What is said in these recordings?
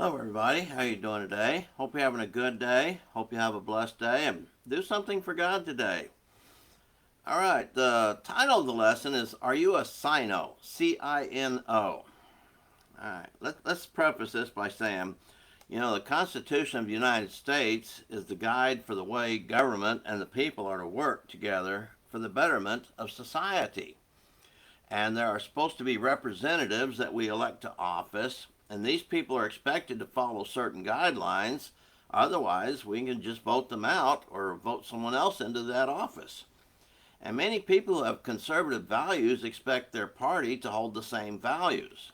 Hello everybody, how you doing today? Hope you're having a good day. Hope you have a blessed day and do something for God today. Alright, the title of the lesson is Are You a CINO? C-I-N-O. Alright, let's preface this by saying, the Constitution of the United States is the guide for the way government and the people are to work together for the betterment of society. And there are supposed to be representatives that we elect to office, and these people are expected to follow certain guidelines. Otherwise, we can just vote them out or vote someone else into that office. And many people who have conservative values expect their party to hold the same values.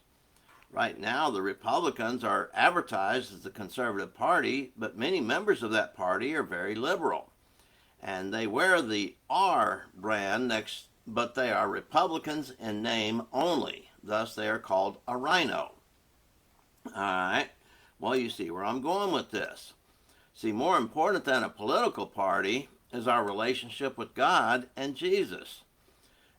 Right now, the Republicans are advertised as the conservative party, but many members of that party are very liberal. And they wear the R brand next, but they are Republicans in name only. Thus, they are called a rhino. All right. Well, you see where I'm going with this. See, more important than a political party is our relationship with God and Jesus.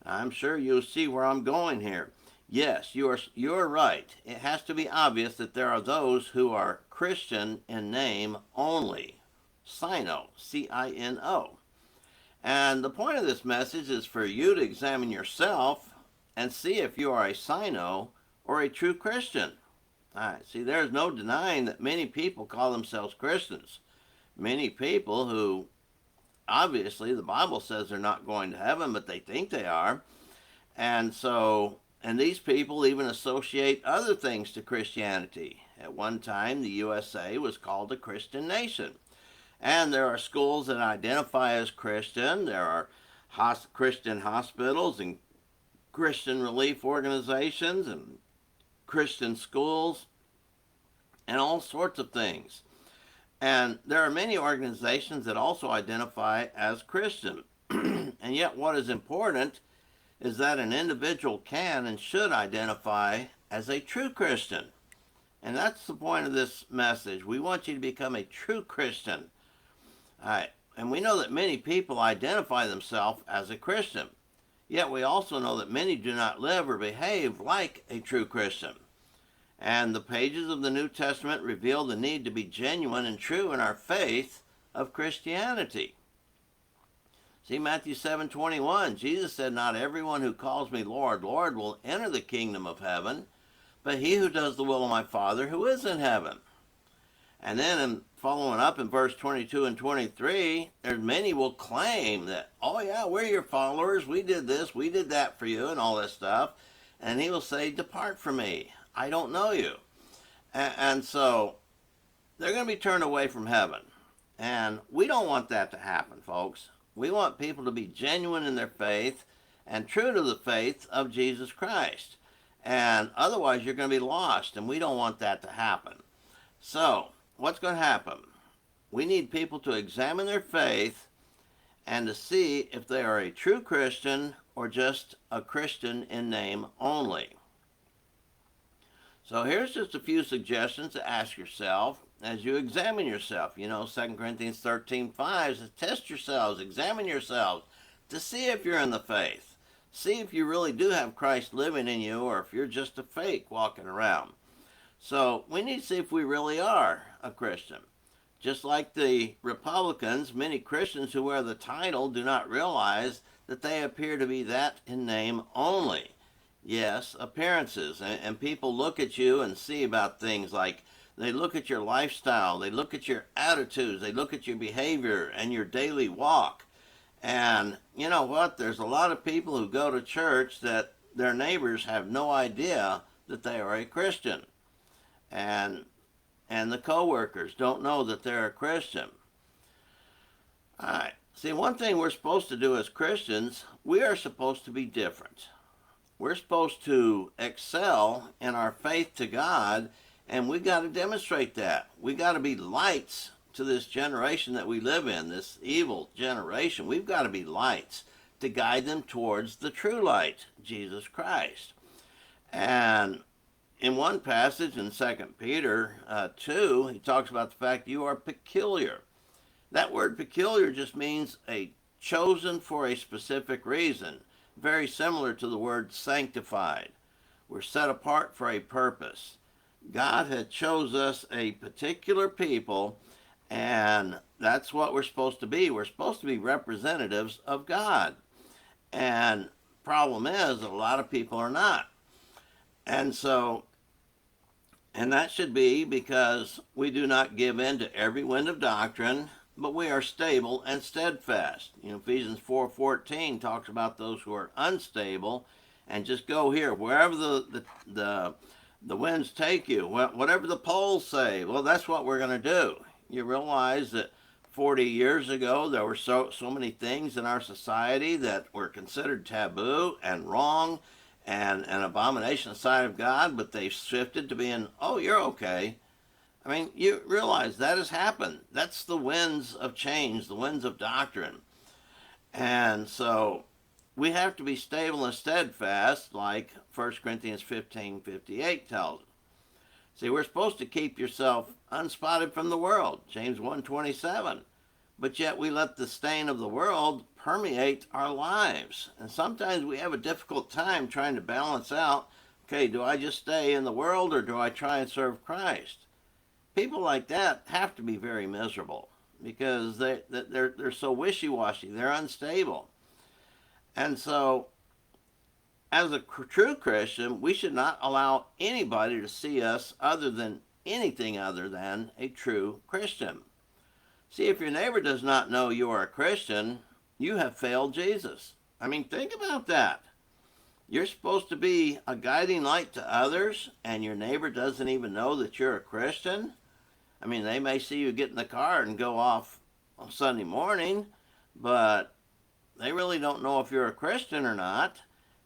I'm sure you'll see where I'm going here. Yes, you're right. It has to be obvious that there are those who are Christian in name only. CINO, C-I-N-O. And the point of this message is for you to examine yourself and see if you are a CINO or a true Christian. All right, see, there's no denying that many people call themselves Christians. Many people who, obviously, the Bible says they're not going to heaven, but they think they are. And these people even associate other things to Christianity. At one time, the USA was called a Christian nation. And there are schools that identify as Christian. There are Christian hospitals and Christian relief organizations and Christian schools and all sorts of things. And there are many organizations that also identify as Christian. And yet what is important is that an individual can and should identify as a true Christian. And that's the point of this message. We want you to become a true Christian. All right. And we know that many people identify themselves as a Christian. Yet we also know that many do not live or behave like a true Christian. And the pages of the New Testament reveal the need to be genuine and true in our faith of Christianity. See, Matthew 7:21, Jesus said, "Not everyone who calls me Lord, Lord will enter the kingdom of heaven, but he who does the will of my Father who is in heaven." And then following up in verse 22 and 23, there's many will claim that, oh yeah, we're your followers, we did this, we did that for you, and all this stuff. And he will say, "Depart from me, I don't know you." And so they're going to be turned away from heaven. And we don't want that to happen, folks. We want people to be genuine in their faith and true to the faith of Jesus Christ. And otherwise you're going to be lost, and we don't want that to happen. So what's going to happen? We need people to examine their faith and to see if they are a true Christian or just a Christian in name only. So here's just a few suggestions to ask yourself as you examine yourself. 2 Corinthians 13:5 says, "Test yourselves, examine yourselves to see if you're in the faith. See if you really do have Christ living in you or if you're just a fake walking around." So we need to see if we really are a Christian. Just like the Republicans, many Christians who wear the title do not realize that they appear to be that in name only. Yes, appearances. And people look at you and see about things like they look at your lifestyle, they look at your attitudes, they look at your behavior and your daily walk. And you know what? There's a lot of people who go to church that their neighbors have no idea that they are a Christian. And the co-workers don't know that they're a Christian. All right. See, one thing we're supposed to do as Christians, we are supposed to be different. We're supposed to excel in our faith to God, and we got to demonstrate that. We got to be lights to this generation that we live in, this evil generation. We've got to be lights to guide them towards the true light, Jesus Christ. And in one passage in 2 Peter 2, he talks about the fact you are peculiar. That word peculiar just means a chosen for a specific reason, very similar to the word sanctified. We're set apart for a purpose. God had chose us a particular people, and that's what we're supposed to be. We're supposed to be representatives of God. And problem is, a lot of people are not. And so, and that should be because we do not give in to every wind of doctrine, but we are stable and steadfast. Ephesians 4:14 talks about those who are unstable, and just go here wherever the winds take you, whatever the polls say. Well, that's what we're going to do. You realize that 40 years ago there were so many things in our society that were considered taboo and wrong and an abomination in the sight of God, but they've shifted to being, oh, you're okay. I mean, you realize that has happened. That's the winds of change, the winds of doctrine. And so we have to be stable and steadfast, like 1 Corinthians 15:58 tells us. See, we're supposed to keep yourself unspotted from the world, James 1:27. But yet we let the stain of the world permeate our lives. And sometimes we have a difficult time trying to balance out, okay, do I just stay in the world or do I try and serve Christ? People like that have to be very miserable because they're so wishy-washy, they're unstable. And so as a true Christian, we should not allow anybody to see us anything other than a true Christian. See, if your neighbor does not know you are a Christian, you have failed Jesus. I mean, think about that. You're supposed to be a guiding light to others, and your neighbor doesn't even know that you're a Christian. I mean, they may see you get in the car and go off on Sunday morning, but they really don't know if you're a Christian or not,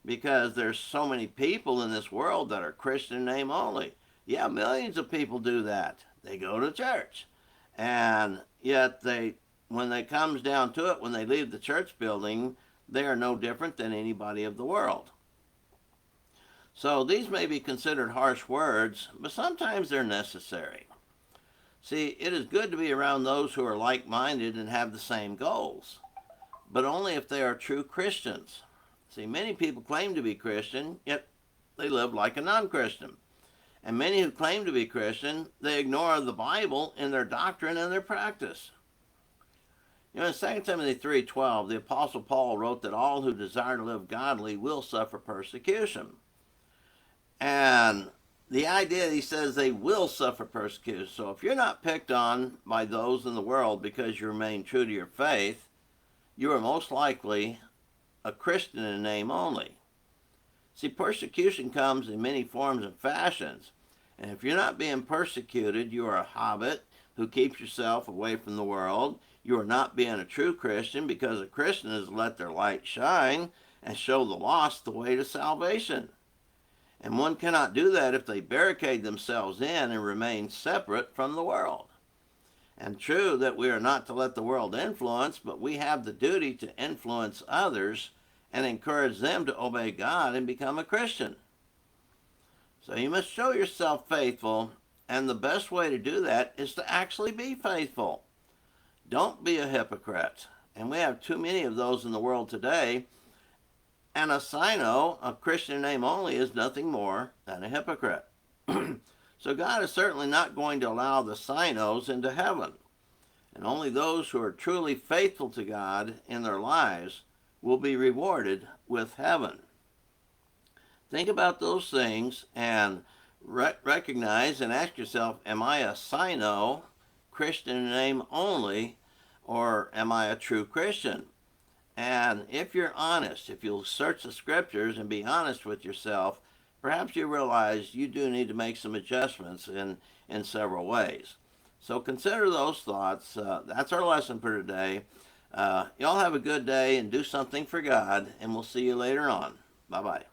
because there's so many people in this world that are Christian in name only. Yeah, millions of people do that. They go to church. And yet when it comes down to it, when they leave the church building, they are no different than anybody of the world. So these may be considered harsh words, but sometimes they're necessary. See, it is good to be around those who are like-minded and have the same goals, but only if they are true Christians. See, many people claim to be Christian, yet they live like a non-Christian. And many who claim to be Christian, they ignore the Bible in their doctrine and their practice. In 2 Timothy 3:12, the Apostle Paul wrote that all who desire to live godly will suffer persecution. And the idea, he says, they will suffer persecution. So if you're not picked on by those in the world because you remain true to your faith, you are most likely a Christian in name only. See, persecution comes in many forms and fashions. And if you're not being persecuted, you are a hobbit who keeps yourself away from the world. You are not being a true Christian, because a Christian is to let their light shine and show the lost the way to salvation. And one cannot do that if they barricade themselves in and remain separate from the world. And true that we are not to let the world influence, but we have the duty to influence others and encourage them to obey God and become a Christian. So you must show yourself faithful, and the best way to do that is to actually be faithful. Don't be a hypocrite. And we have too many of those in the world today. And a CINO, a Christian name only, is nothing more than a hypocrite. So God is certainly not going to allow the CINOs into heaven. And only those who are truly faithful to God in their lives will be rewarded with heaven. Think about those things and recognize and ask yourself, am I a CINO, Christian in name only, or am I a true Christian? And if you're honest, if you'll search the scriptures and be honest with yourself, perhaps you realize you do need to make some adjustments in several ways. So consider those thoughts. That's our lesson for today. Y'all have a good day and do something for God, and we'll see you later on. Bye-bye.